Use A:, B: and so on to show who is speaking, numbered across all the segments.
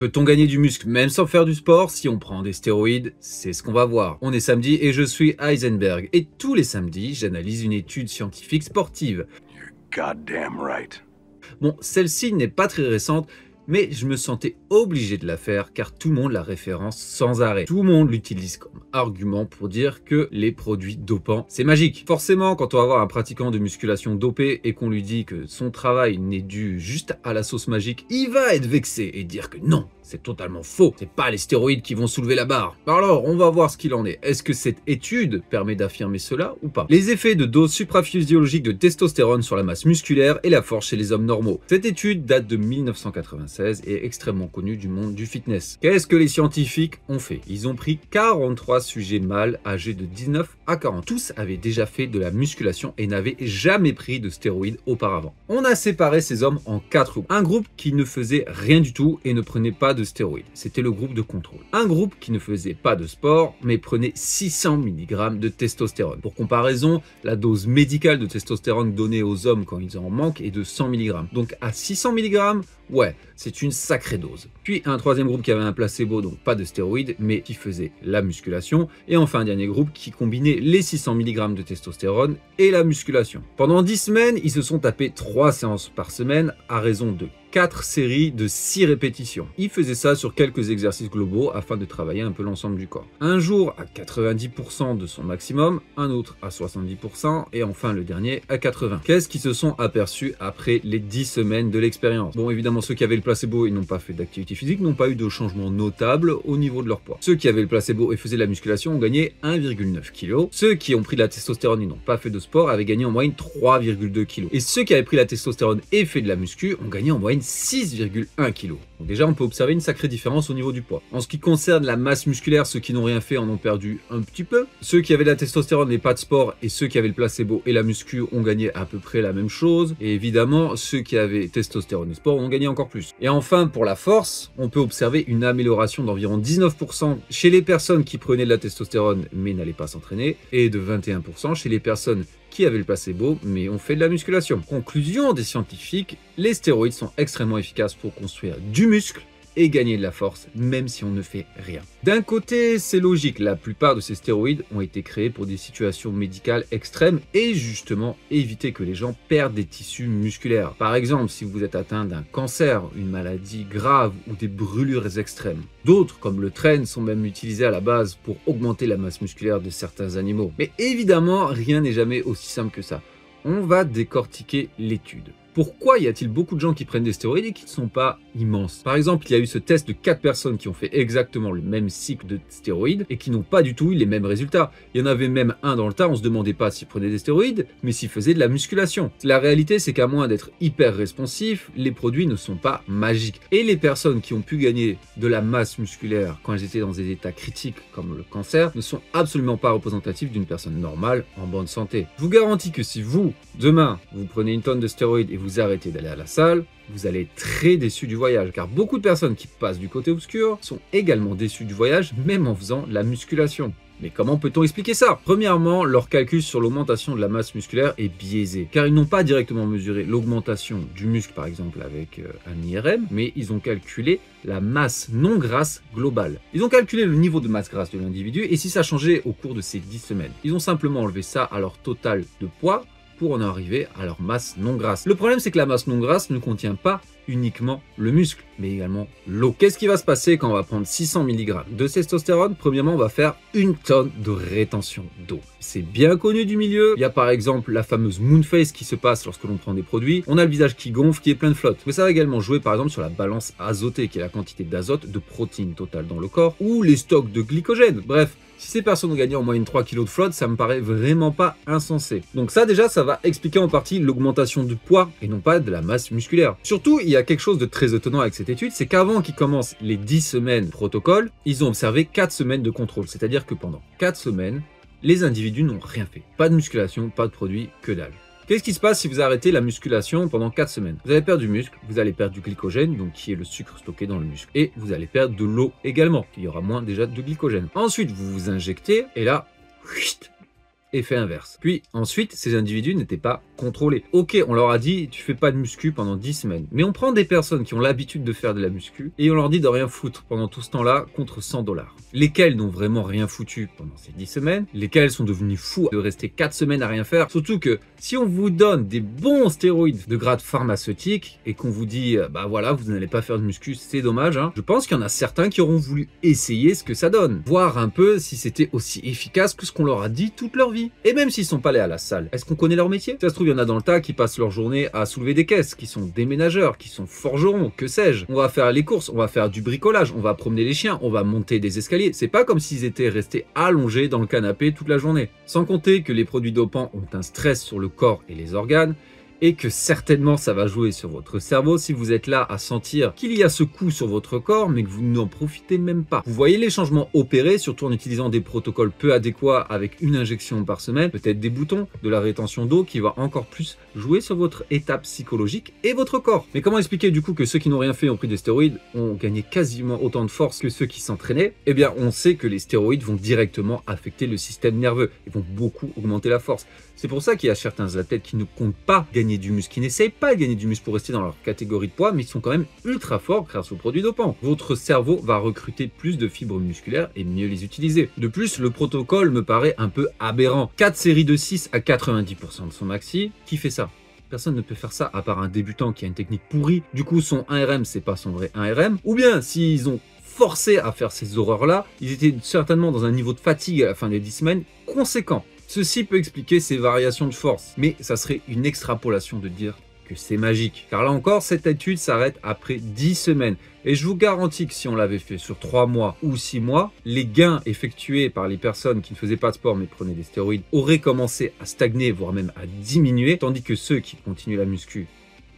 A: Peut-on gagner du muscle même sans faire du sport si on prend des stéroïdes? C'est ce qu'on va voir. On est samedi et je suis Heisenberg. Et tous les samedis, j'analyse une étude scientifique sportive.
B: You're goddamn right.
A: Bon, celle-ci n'est pas très récente, mais je me sentais obligé de la faire car tout le monde la référence sans arrêt. Tout le monde l'utilise comme argument pour dire que les produits dopants, c'est magique. Forcément, quand on va voir un pratiquant de musculation dopé et qu'on lui dit que son travail n'est dû juste à la sauce magique, il va être vexé et dire que non, c'est totalement faux. C'est pas les stéroïdes qui vont soulever la barre. Alors, on va voir ce qu'il en est. Est-ce que cette étude permet d'affirmer cela ou pas? Les effets de dose supraphysiologique de testostérone sur la masse musculaire et la force chez les hommes normaux. Cette étude date de 1996 et est extrêmement connue du monde du fitness. Qu'est-ce que les scientifiques ont fait? Ils ont pris 43 sujets mâles âgés de 19 à 40. Tous avaient déjà fait de la musculation et n'avaient jamais pris de stéroïdes auparavant. On a séparé ces hommes en 4 groupes. Un groupe qui ne faisait rien du tout et ne prenait pas de stéroïdes. C'était le groupe de contrôle. Un groupe qui ne faisait pas de sport mais prenait 600 mg de testostérone. Pour comparaison, la dose médicale de testostérone donnée aux hommes quand ils en manquent est de 100 mg. Donc à 600 mg, ouais, c'est une sacrée dose. Puis un troisième groupe qui avait un placebo, donc pas de stéroïdes, mais qui faisait la musculation. Et enfin un dernier groupe qui combinait les 600 mg de testostérone et la musculation. Pendant 10 semaines, ils se sont tapés 3 séances par semaine à raison de 4 séries de 6 répétitions. Ils faisaient ça sur quelques exercices globaux afin de travailler un peu l'ensemble du corps. Un jour à 90% de son maximum, un autre à 70% et enfin le dernier à 80%. Qu'est-ce qu'ils se sont aperçus après les 10 semaines de l'expérience? Bon, évidemment, ceux qui avaient le placebo et n'ont pas fait d'activité physique n'ont pas eu de changement notable au niveau de leur poids. Ceux qui avaient le placebo et faisaient de la musculation ont gagné 1,9 kg. Ceux qui ont pris de la testostérone et n'ont pas fait de sport avaient gagné en moyenne 3,2 kg. Et ceux qui avaient pris la testostérone et fait de la muscu ont gagné en moyenne 6,1 kg. Donc déjà, on peut observer une sacrée différence au niveau du poids. En ce qui concerne la masse musculaire, ceux qui n'ont rien fait en ont perdu un petit peu. Ceux qui avaient de la testostérone et pas de sport et ceux qui avaient le placebo et la muscu ont gagné à peu près la même chose. Et évidemment, ceux qui avaient testostérone et sport ont gagné encore plus. Et enfin, pour la force, on peut observer une amélioration d'environ 19% chez les personnes qui prenaient de la testostérone mais n'allaient pas s'entraîner et de 21% chez les personnes qui avaient le placebo mais ont fait de la musculation. Conclusion des scientifiques, les stéroïdes sont extrêmement efficaces pour construire du muscle et gagner de la force même si on ne fait rien. D'un côté, c'est logique, la plupart de ces stéroïdes ont été créés pour des situations médicales extrêmes et justement éviter que les gens perdent des tissus musculaires. Par exemple, si vous êtes atteint d'un cancer, une maladie grave ou des brûlures extrêmes. D'autres, comme le traîne, sont même utilisés à la base pour augmenter la masse musculaire de certains animaux. Mais évidemment, rien n'est jamais aussi simple que ça. On va décortiquer l'étude. Pourquoi y a-t-il beaucoup de gens qui prennent des stéroïdes et qui ne sont pas immenses? Par exemple, il y a eu ce test de 4 personnes qui ont fait exactement le même cycle de stéroïdes et qui n'ont pas du tout eu les mêmes résultats. Il y en avait même un dans le tas, on ne se demandait pas s'il prenait des stéroïdes, mais s'il faisait de la musculation. La réalité, c'est qu'à moins d'être hyper responsifs, les produits ne sont pas magiques. Et les personnes qui ont pu gagner de la masse musculaire quand elles étaient dans des états critiques comme le cancer ne sont absolument pas représentatives d'une personne normale en bonne santé. Je vous garantis que si vous, demain, vous prenez une tonne de stéroïdes et vous arrêtez d'aller à la salle, vous allez être très déçu du voyage, car beaucoup de personnes qui passent du côté obscur sont également déçues du voyage, même en faisant la musculation. Mais comment peut-on expliquer ça? Premièrement, leur calcul sur l'augmentation de la masse musculaire est biaisé, car ils n'ont pas directement mesuré l'augmentation du muscle, par exemple avec un IRM, mais ils ont calculé la masse non grasse globale. Ils ont calculé le niveau de masse grasse de l'individu et si ça changeait au cours de ces 10 semaines. Ils ont simplement enlevé ça à leur total de poids, pour en arriver à leur masse non grasse. Le problème, c'est que la masse non grasse ne contient pas uniquement le muscle, mais également l'eau. Qu'est-ce qui va se passer quand on va prendre 600 mg de testostérone? Premièrement, on va faire 1 tonne de rétention d'eau. C'est bien connu du milieu. Il y a par exemple la fameuse moon face qui se passe lorsque l'on prend des produits. On a le visage qui gonfle, qui est plein de flotte. Mais ça va également jouer par exemple sur la balance azotée, qui est la quantité d'azote, de protéines totales dans le corps, ou les stocks de glycogène. Bref, si ces personnes ont gagné en moyenne 3 kg de flotte, ça me paraît vraiment pas insensé. Donc ça déjà, ça va expliquer en partie l'augmentation du poids et non pas de la masse musculaire. Surtout, il y a quelque chose de très étonnant avec cette étude, c'est qu'avant qu'ils commencent les 10 semaines protocole, ils ont observé 4 semaines de contrôle. C'est-à-dire que pendant 4 semaines, les individus n'ont rien fait. Pas de musculation, pas de produits, que dalle. Qu'est-ce qui se passe si vous arrêtez la musculation pendant 4 semaines? Vous allez perdre du muscle, vous allez perdre du glycogène, donc qui est le sucre stocké dans le muscle. Et vous allez perdre de l'eau également, il y aura moins déjà de glycogène. Ensuite, vous vous injectez, et là, effet inverse. Puis ensuite, ces individus n'étaient pas contrôlé. Ok, on leur a dit, tu fais pas de muscu pendant 10 semaines. Mais on prend des personnes qui ont l'habitude de faire de la muscu et on leur dit de rien foutre pendant tout ce temps-là contre 100 $. Lesquels n'ont vraiment rien foutu pendant ces 10 semaines, lesquels sont devenus fous de rester 4 semaines à rien faire. Surtout que si on vous donne des bons stéroïdes de grade pharmaceutique et qu'on vous dit, bah voilà, vous n'allez pas faire de muscu, c'est dommage, hein. Je pense qu'il y en a certains qui auront voulu essayer ce que ça donne. Voir un peu si c'était aussi efficace que ce qu'on leur a dit toute leur vie. Et même s'ils sont pas allés à la salle, est-ce qu'on connaît leur métier? Ça se trouve, il y en a dans le tas qui passent leur journée à soulever des caisses, qui sont déménageurs, qui sont forgerons, que sais-je. On va faire les courses, on va faire du bricolage, on va promener les chiens, on va monter des escaliers. C'est pas comme s'ils étaient restés allongés dans le canapé toute la journée. Sans compter que les produits dopants ont un stress sur le corps et les organes, et que certainement ça va jouer sur votre cerveau si vous êtes là à sentir qu'il y a ce coup sur votre corps mais que vous n'en profitez même pas. Vous voyez les changements opérés, surtout en utilisant des protocoles peu adéquats avec une injection par semaine, peut-être des boutons, de la rétention d'eau qui va encore plus jouer sur votre état psychologique et votre corps. Mais comment expliquer du coup que ceux qui n'ont rien fait ont pris des stéroïdes ont gagné quasiment autant de force que ceux qui s'entraînaient? Eh bien on sait que les stéroïdes vont directement affecter le système nerveux et vont beaucoup augmenter la force. C'est pour ça qu'il y a certains athlètes qui ne comptent pas gagner du muscle, qui n'essayent pas de gagner du muscle pour rester dans leur catégorie de poids, mais ils sont quand même ultra forts grâce aux produits dopants. Votre cerveau va recruter plus de fibres musculaires et mieux les utiliser. De plus, le protocole me paraît un peu aberrant. 4 séries de 6 à 90% de son maxi, qui fait ça? Personne ne peut faire ça à part un débutant qui a une technique pourrie. Du coup, son 1RM, c'est pas son vrai 1RM. Ou bien, s'ils ont forcé à faire ces horreurs-là, ils étaient certainement dans un niveau de fatigue à la fin des 10 semaines conséquent. Ceci peut expliquer ces variations de force, mais ça serait une extrapolation de dire que c'est magique. Car là encore, cette étude s'arrête après 10 semaines. Et je vous garantis que si on l'avait fait sur 3 mois ou 6 mois, les gains effectués par les personnes qui ne faisaient pas de sport mais prenaient des stéroïdes auraient commencé à stagner, voire même à diminuer, tandis que ceux qui continuent la muscu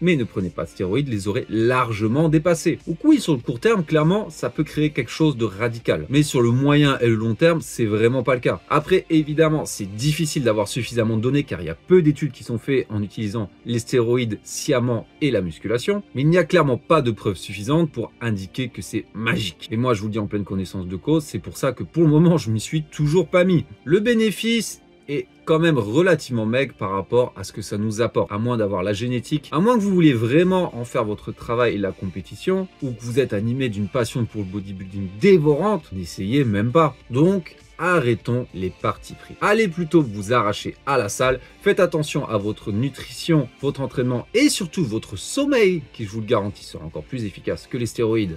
A: mais ne prenaient pas de stéroïdes les auraient largement dépassés. Donc oui, sur le court terme, clairement, ça peut créer quelque chose de radical. Mais sur le moyen et le long terme, c'est vraiment pas le cas. Après, évidemment, c'est difficile d'avoir suffisamment de données car il y a peu d'études qui sont faites en utilisant les stéroïdes sciemment et la musculation. Mais il n'y a clairement pas de preuves suffisantes pour indiquer que c'est magique. Et moi, je vous le dis en pleine connaissance de cause, c'est pour ça que pour le moment, je m'y suis toujours pas mis. Le bénéfice est quand même relativement maigre par rapport à ce que ça nous apporte, à moins d'avoir la génétique, à moins que vous vouliez vraiment en faire votre travail et la compétition, ou que vous êtes animé d'une passion pour le bodybuilding dévorante, n'essayez même pas. Donc, arrêtons les partis pris. Allez plutôt vous arracher à la salle, faites attention à votre nutrition, votre entraînement et surtout votre sommeil, qui je vous le garantis sera encore plus efficace que les stéroïdes.